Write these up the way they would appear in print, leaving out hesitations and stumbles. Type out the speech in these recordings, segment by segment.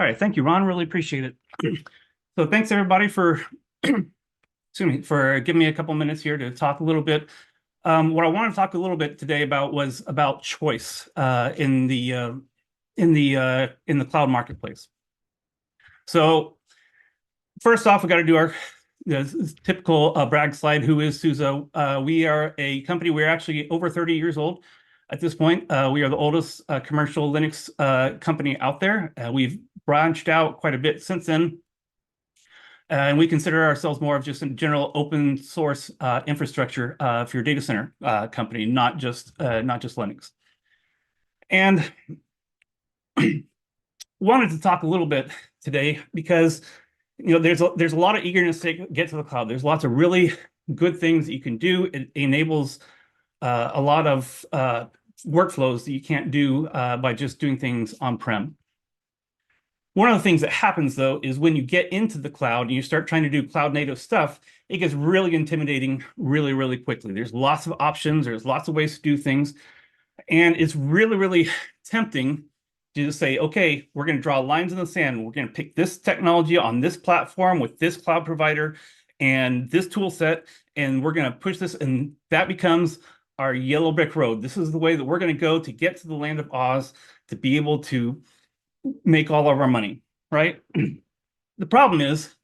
All right, thank you, Ron. Really appreciate it. So thanks everybody for excuse me for giving me a couple minutes here to talk a little bit. What I want to talk a little bit today about was about choice in the cloud marketplace. So first off, we got to do our typical brag slide. Who is SUSE? We are a company. We're actually over 30 years old at this point. We are the oldest commercial Linux company out there. We've branched out quite a bit since then. And we consider ourselves more of just a general open source infrastructure for your data center company, not just Linux. And wanted to talk a little bit today because there's a lot of eagerness to get to the cloud. There's lots of really good things that you can do. It enables a lot of workflows that you can't do by just doing things on-prem. One of the things that happens, though, is when you get into the cloud and you start trying to do cloud native stuff, it gets really intimidating really, really quickly. There's lots of options. There's lots of ways to do things. And it's really, really tempting to just say, okay, we're going to draw lines in the sand. We're going to pick this technology on this platform with this cloud provider and this tool set, and we're going to push this, and that becomes our yellow brick road. This is the way that we're going to go to get to the land of Oz, to be able to make all of our money, right? The problem is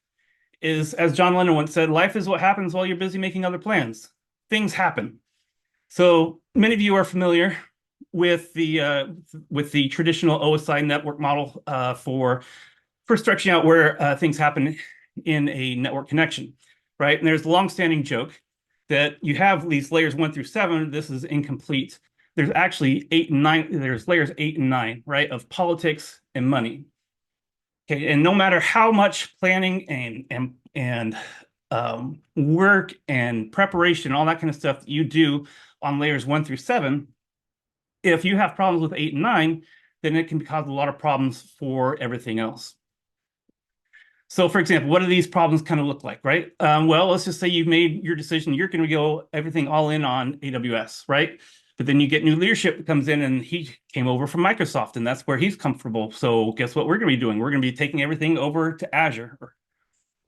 as John Lennon once said, life is what happens while you're busy making other plans. Things happen. So many of you are familiar with the traditional OSI network model for structuring out where things happen in a network connection, right? And there's the long-standing joke that you have these layers 1 through 7. This is incomplete. There's actually 8 and 9. There's layers 8 and 9, right, of politics and money. Okay, and no matter how much planning and work and preparation, all that kind of stuff that you do on layers 1 through 7, if you have problems with 8 and 9, then it can cause a lot of problems for everything else. So, for example, what do these problems kind of look like, right? Well, let's just say you've made your decision. You're going to go everything all in on AWS, right? But then you get new leadership that comes in, and he came over from Microsoft, and that's where he's comfortable. So guess what we're going to be doing? We're going to be taking everything over to Azure.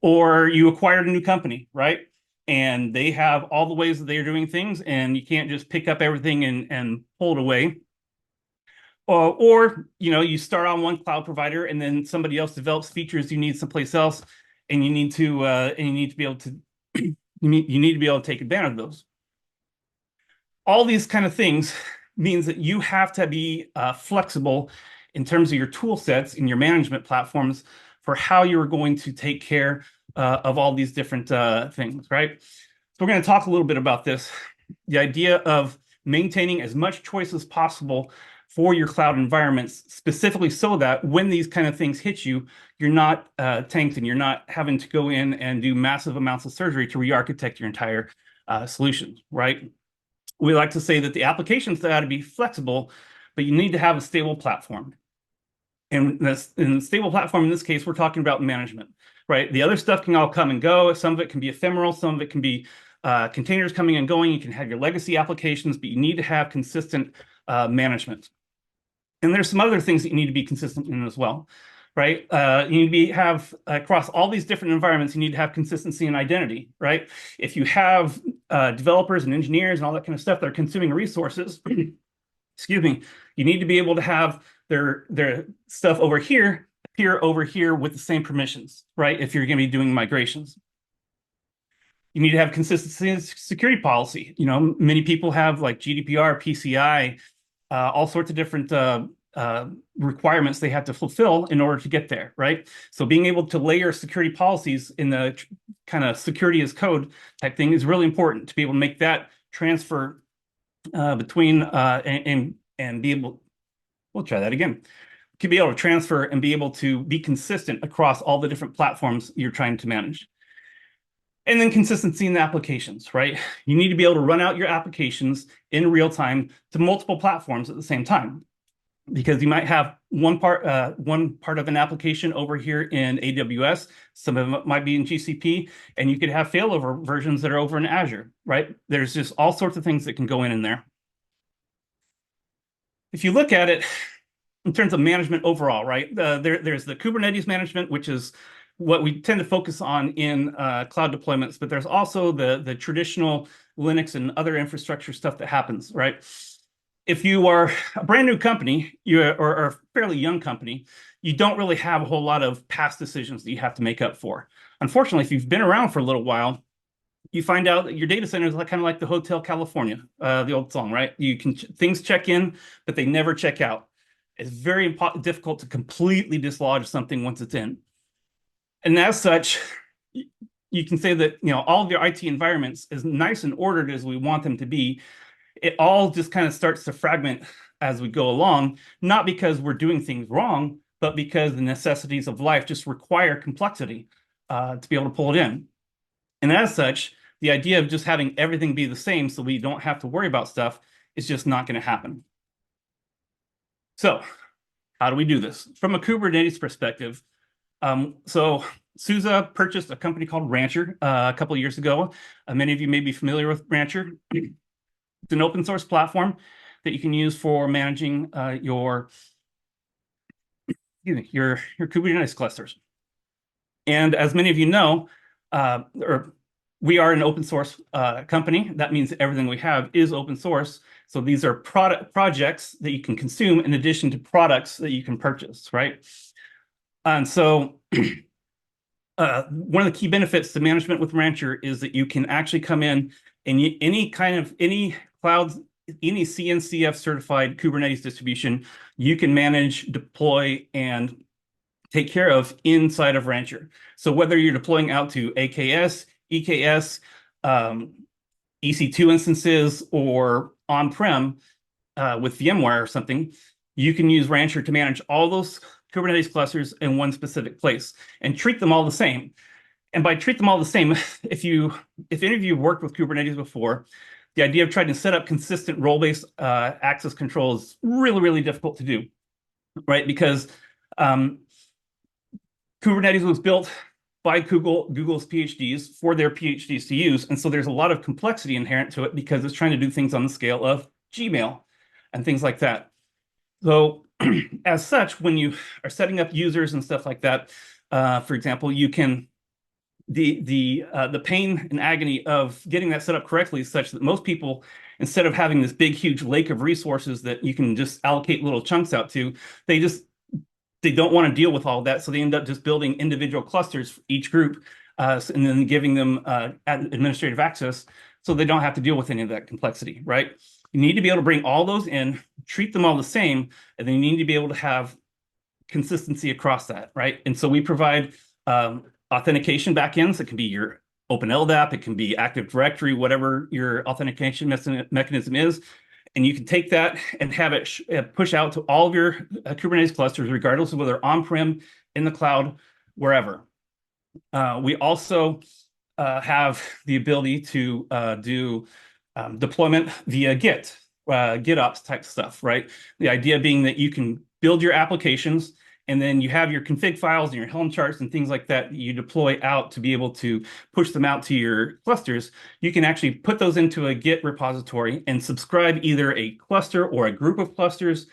Or you acquired a new company, right? And they have all the ways that they're doing things, and you can't just pick up everything and pull it away. Or you start on one cloud provider, and then somebody else develops features you need someplace else, and you need to be able to you need to be able to take advantage of those. All these kind of things means that you have to be flexible in terms of your tool sets and your management platforms for how you're going to take care of all these different things, right? So we're going to talk a little bit about this, the idea of maintaining as much choice as possible for your cloud environments, specifically so that when these kind of things hit you, you're not tanked and you're not having to go in and do massive amounts of surgery to re-architect your entire solution, right? We like to say that the applications got to be flexible, but you need to have a stable platform. And in the stable platform, in this case, we're talking about management, right? The other stuff can all come and go. Some of it can be ephemeral. Some of it can be containers coming and going. You can have your legacy applications, but you need to have consistent management. And there's some other things that you need to be consistent in as well, right? You need to have across all these different environments, you need to have consistency and identity, right? If you have developers and engineers and all that kind of stuff that are consuming resources, excuse me, you need to be able to have their stuff over here appear over here with the same permissions, right? If you're going to be doing migrations. You need to have consistency in security policy. Many people have like GDPR, PCI, all sorts of different requirements they have to fulfill in order to get there, right? So being able to layer security policies in the kind of security as code type thing is really important to be able to make that transfer between and be able, we'll try that again, to be able to transfer and be able to be consistent across all the different platforms you're trying to manage. And then consistency in the applications, right? You need to be able to run out your applications in real time to multiple platforms at the same time, because you might have one part of an application over here in AWS, some of it might be in GCP, and you could have failover versions that are over in Azure, right? There's just all sorts of things that can go in there. If you look at it, in terms of management overall, right? There's the Kubernetes management, which is what we tend to focus on in cloud deployments, but there's also the traditional Linux and other infrastructure stuff that happens, right? If you are a brand new company, or a fairly young company, you don't really have a whole lot of past decisions that you have to make up for. Unfortunately, if you've been around for a little while, you find out that your data center is kind of like the Hotel California, the old song, right? Things check in, but they never check out. It's very difficult to completely dislodge something once it's in. And as such, you can say that all of your IT environments, as nice and ordered as we want them to be, it all just kind of starts to fragment as we go along, not because we're doing things wrong, but because the necessities of life just require complexity to be able to pull it in. And as such, the idea of just having everything be the same so we don't have to worry about stuff is just not going to happen. So how do we do this? From a Kubernetes perspective, so SUSE purchased a company called Rancher a couple of years ago. Many of you may be familiar with Rancher. It's an open source platform that you can use for managing your Kubernetes clusters. And as many of you know, we are an open source company. That means everything we have is open source. So these are projects that you can consume in addition to products that you can purchase, right? And so one of the key benefits to management with Rancher is that you can actually come in and any cloud, any CNCF certified Kubernetes distribution, you can manage, deploy, and take care of inside of Rancher. So whether you're deploying out to AKS, EKS, EC2 instances, or on-prem with VMware or something, you can use Rancher to manage all those Kubernetes clusters in one specific place and treat them all the same. And by treat them all the same, if any of you have worked with Kubernetes before, the idea of trying to set up consistent role-based access control is really, really difficult to do, right? Because Kubernetes was built by Google's PhDs for their PhDs to use. And so there's a lot of complexity inherent to it because it's trying to do things on the scale of Gmail and things like that. So as such, when you are setting up users and stuff like that, for example, you can the pain and agony of getting that set up correctly is such that most people, instead of having this big, huge lake of resources that you can just allocate little chunks out to, they don't want to deal with all of that. So they end up just building individual clusters for each group and then giving them administrative access so they don't have to deal with any of that complexity, right? You need to be able to bring all those in, treat them all the same, and then you need to be able to have consistency across that, right? And so we provide authentication backends. It can be your Open LDAP, it can be Active Directory, whatever your authentication mechanism is. And you can take that and have it push out to all of your Kubernetes clusters, regardless of whether on-prem, in the cloud, wherever. We also have the ability to do deployment via Git, GitOps type stuff, right? The idea being that you can build your applications and then you have your config files and your Helm charts and things like that you deploy out to be able to push them out to your clusters. You can actually put those into a Git repository and subscribe either a cluster or a group of clusters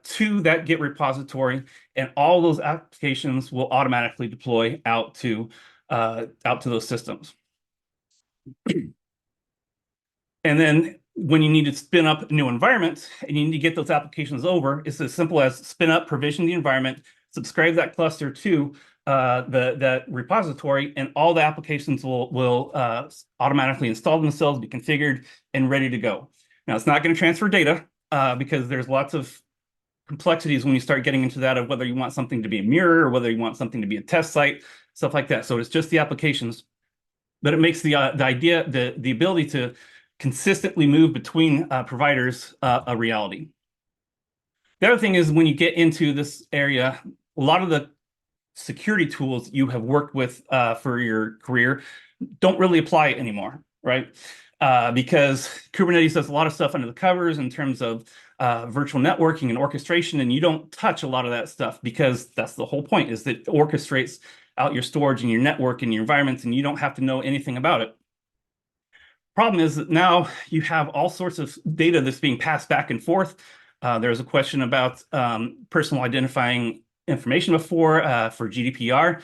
to that Git repository, and all those applications will automatically deploy out to those systems. And then when you need to spin up a new environment and you need to get those applications over, it's as simple as spin up, provision the environment, subscribe that cluster to that repository, and all the applications will automatically install themselves, be configured, and ready to go. Now, it's not going to transfer data because there's lots of complexities when you start getting into that of whether you want something to be a mirror or whether you want something to be a test site, stuff like that. So it's just the applications, but it makes the idea, the ability to consistently move between providers a reality. The other thing is when you get into this area, a lot of the security tools you have worked with for your career don't really apply anymore, right? Because Kubernetes does a lot of stuff under the covers in terms of virtual networking and orchestration, and you don't touch a lot of that stuff because that's the whole point, is that it orchestrates out your storage and your network and your environments, and you don't have to know anything about it. Problem is that now you have all sorts of data that's being passed back and forth There's a question about personal identifying information before for GDPR.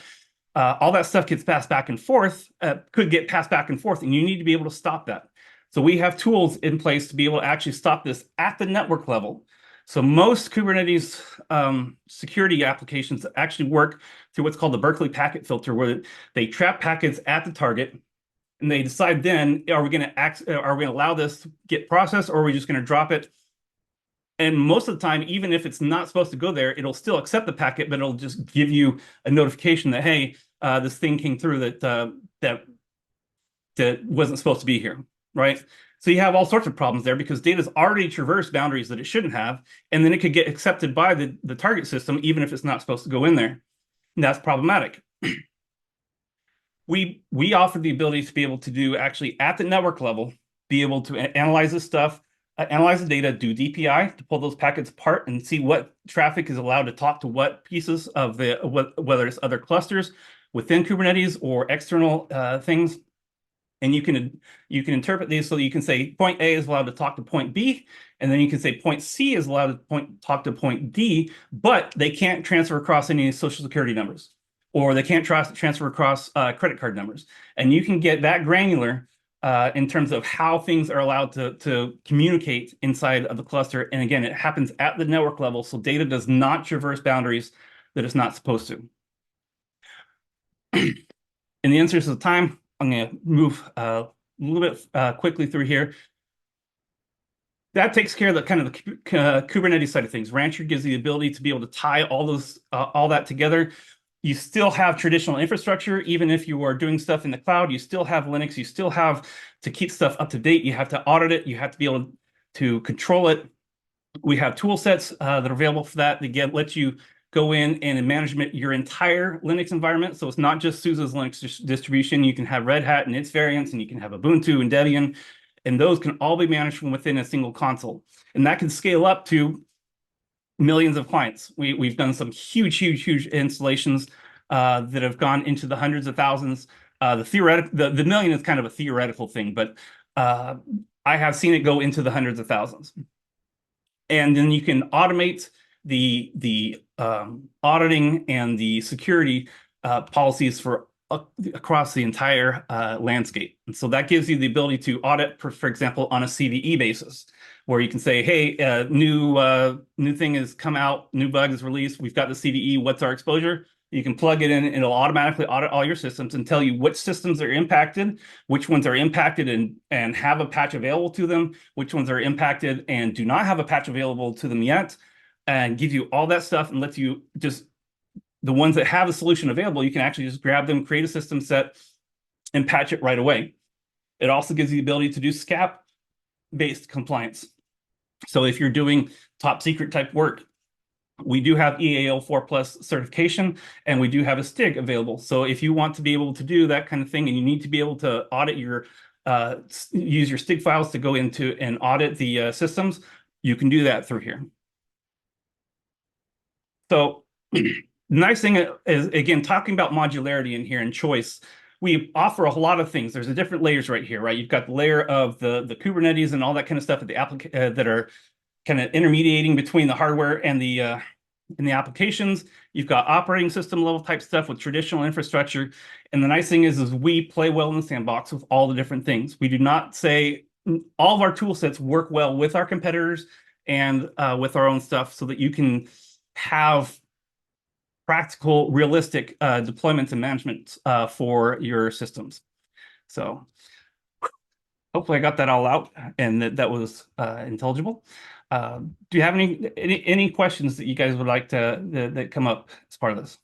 All that stuff gets passed back and forth, could get passed back and forth, and you need to be able to stop that. So we have tools in place to be able to actually stop this at the network level. So most Kubernetes security applications actually work through what's called the Berkeley packet filter, where they trap packets at the target, and they decide then, are we going to allow this to get processed, or are we just going to drop it? And most of the time, even if it's not supposed to go there, it'll still accept the packet, but it'll just give you a notification that, hey, this thing came through that wasn't supposed to be here, right? So you have all sorts of problems there because data's already traversed boundaries that it shouldn't have, and then it could get accepted by the target system, even if it's not supposed to go in there. And that's problematic. We offer the ability to be able to do actually at the network level, be able to analyze this stuff, analyze the data, do DPI to pull those packets apart and see what traffic is allowed to talk to what pieces of whether it's other clusters within Kubernetes or external things. And you can interpret these so that you can say point A is allowed to talk to point B, and then you can say point C is allowed to talk to point D, but they can't transfer across any social security numbers, or they can't transfer across credit card numbers. And you can get that granular in terms of how things are allowed to communicate inside of the cluster. And again, it happens at the network level, so data does not traverse boundaries that it's not supposed to. In the interest of time, I'm going to move a little bit quickly through here. That takes care of the kind of the Kubernetes side of things. Rancher gives you the ability to be able to tie all that together. You still have traditional infrastructure, even if you are doing stuff in the cloud. You still have Linux. You still have to keep stuff up to date. You have to audit it. You have to be able to control it. We have tool sets that are available for that. Again, let you go in and manage your entire Linux environment. So it's not just SUSE's Linux distribution. You can have Red Hat and its variants, and you can have Ubuntu and Debian, and those can all be managed from within a single console. And that can scale up to millions of clients. We've done some huge installations that have gone into the hundreds of thousands. The million is kind of a theoretical thing, but I have seen it go into the hundreds of thousands. And then you can automate the auditing and the security policies for across the entire landscape. And so that gives you the ability to audit, for example, on a CVE basis, where you can say, hey, new thing has come out, new bug is released, we've got the CVE, what's our exposure? You can plug it in, and it'll automatically audit all your systems and tell you which systems are impacted, which ones are impacted and have a patch available to them, which ones are impacted and do not have a patch available to them yet, and give you all that stuff and lets you just, the ones that have a solution available, you can actually just grab them, create a system set, and patch it right away. It also gives you the ability to do SCAP-based compliance. So if you're doing top secret type work, we do have EAL4 plus certification, and we do have a STIG available. So if you want to be able to do that kind of thing, and you need to be able to audit use your STIG files to go into and audit the systems, you can do that through here. So the nice thing is, again, talking about modularity in here and choice, we offer a lot of things. There's the different layers right here, right? You've got the layer of the Kubernetes and all that kind of stuff that are kind of intermediating between the hardware and the applications. You've got operating system level type stuff with traditional infrastructure. And the nice thing is we play well in the sandbox with all the different things. We do not say, all of our tool sets work well with our competitors and with our own stuff, so that you can have practical, realistic deployments and management for your systems. So hopefully I got that all out and that was intelligible. Do you have any questions that you guys would like to that come up as part of this?